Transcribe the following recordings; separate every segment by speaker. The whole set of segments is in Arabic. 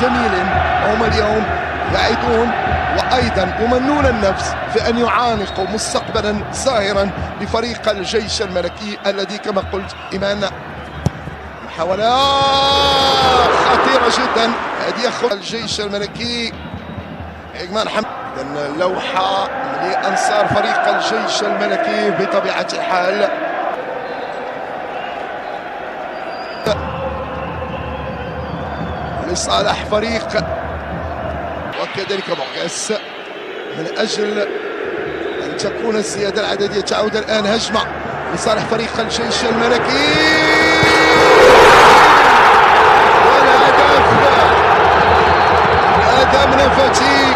Speaker 1: جميل. هم اليوم يعيدون وأيضا يمنون النفس في أن يعانقوا مستقبلا زاهرا لفريق الجيش الملكي الذي كما قلت إيمان محاولة خطيرة جدا. هذه يأخذ الجيش الملكي إيمان حمد. إذن لوحة لأنصار فريق الجيش الملكي بطبيعة الحال. لصالح فريق وكذلك بوغاس من أجل أن تكون الزيادة العددية. تعود الآن هجمة لصالح فريق الجيش الملكي والهدف آدم نفاتي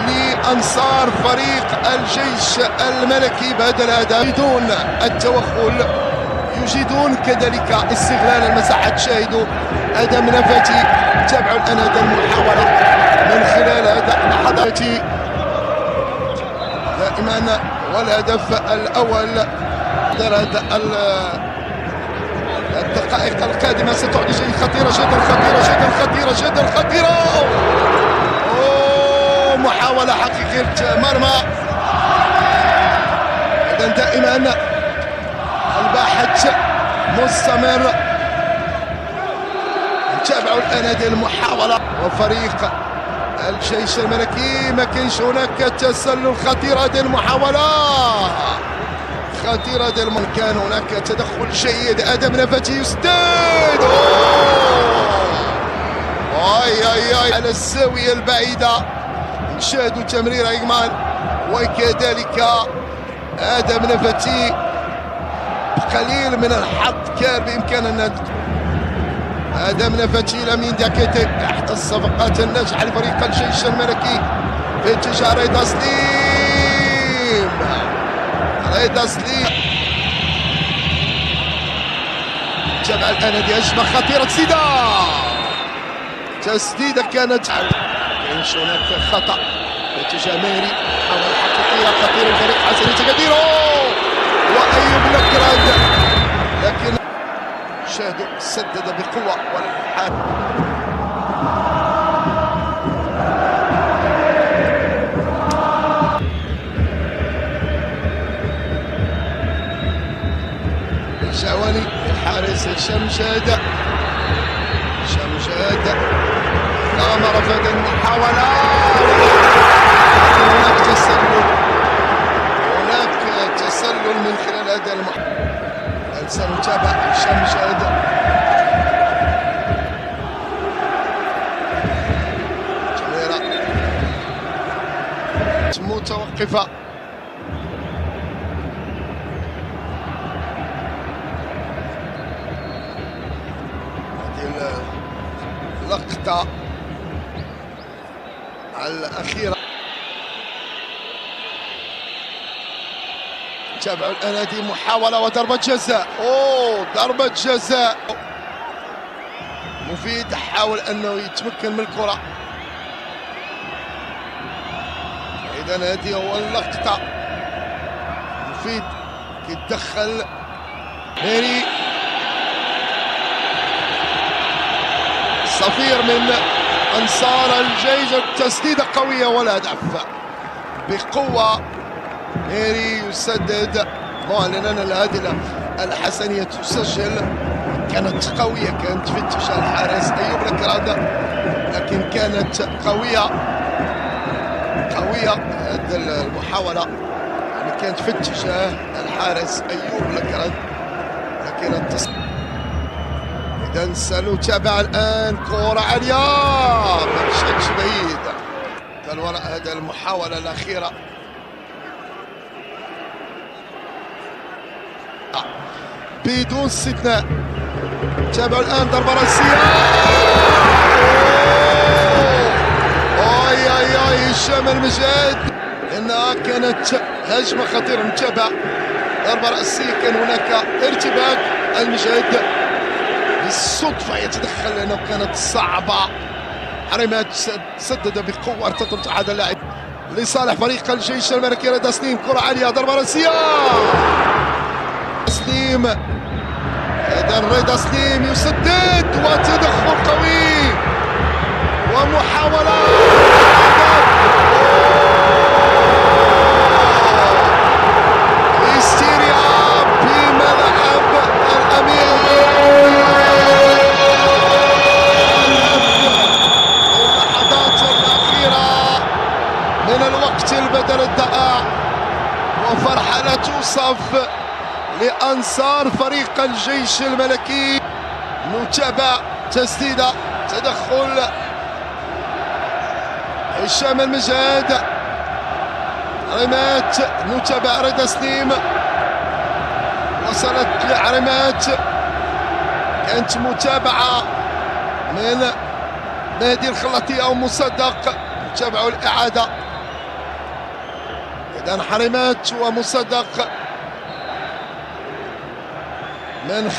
Speaker 1: لأنصار فريق الجيش الملكي بهذا الهدف. يجدون التوغل، يجدون كذلك استغلال المساحات. شاهدوا آدم نفاتي. تابعوا الآن هذه المحاولة من خلال هذا اللحظات دائما والهدف الأول. هذا الدقائق القادمة ستعد شيء خطيرة جدا خطيرة جدا خطيرة جدا خطيرة. محاولة حقيقية مرمى. إذا دائما الباحث مستمر. تابعوا الآن هذه المحاولة وفريق الجيش الملكي ما كاينش هناك تسلل. خطيرة هذه المحاولة خطيرة هذه كان هناك تدخل جيد. آدم نفاتي يسدد اي على الزاوية البعيدة. نشاهدوا تمرير ايمن وكذلك آدم نفاتي بقليل من الحظ كان بإمكاننا. آدم نفاتي لامين دياكيتي تحت الصفقات الناجحة لفريق الجيش الملكي في اتجاه رضا سليم. رضا سليم تابع الآن هذه هجمة خطيرة. تسديدة كانت كاينش هناك خطأ في اتجاه ميري. محاولة حقيقية خطيرة لفريق حسنية تقديره وأيوب لكراد، لكن شاهدوا سدد بقوة والحال. الجواني الحارس شمشاد قام رفض المحاولة. هناك تسلل من خلال هذا المحاولة. سنتابع شمشاد جميرة متوقفة. هذه اللقطة الأخيرة. تابعوا الآن هذه محاولة وضربة جزاء. ضربة جزاء. مفيد حاول أنه يتمكن من الكرة. إذا هذه هو اللقطة. مفيد يتدخل. ميري صفير من أنصار الجيش. تسديدة قوية والهدف بقوة. ميري يسدد معلنا الهدف الحسنية تسجل. كانت قوية، كانت في اتجاه الحارس أيوب لكراد، لكن كانت قوية هذه المحاولة. يعني كانت في اتجاه الحارس أيوب لكراد لكن إذا سنتابع الآن كرة عالية ما مشاتش بعيد. الوراء هذه المحاولة الأخيرة بدون استثناء. تابعوا الآن ضربة رأسية. هشام المجاد إنها كانت هجمة خطيرة. نتابع ضربة رأسية. كان هناك ارتباك. المجاد بالصدفة يتدخل لأنه كانت صعبة. حرمات سدد بقوة. ارتطمت هذا اللاعب لصالح فريق الجيش الملكي. رضا سليم كرة عالية ضربة رأسية. سليم. إذا رضا سليم يسدد وتدخل قوي ومحاولة هيستيريا بملعب الأمير. اللحظات الأخيرة من الوقت البدل الدائع، وفرحة لا توصف لأنصار فريق الجيش الملكي. نتابع تسديدة، تدخل هشام المجاد، عريمات، نتابع رضا سليم، وصلت لعريمات، كانت متابعة من مهدي الخلاطي أو مصدق. نتابعوا الإعادة، إذن عريمات ومصدق من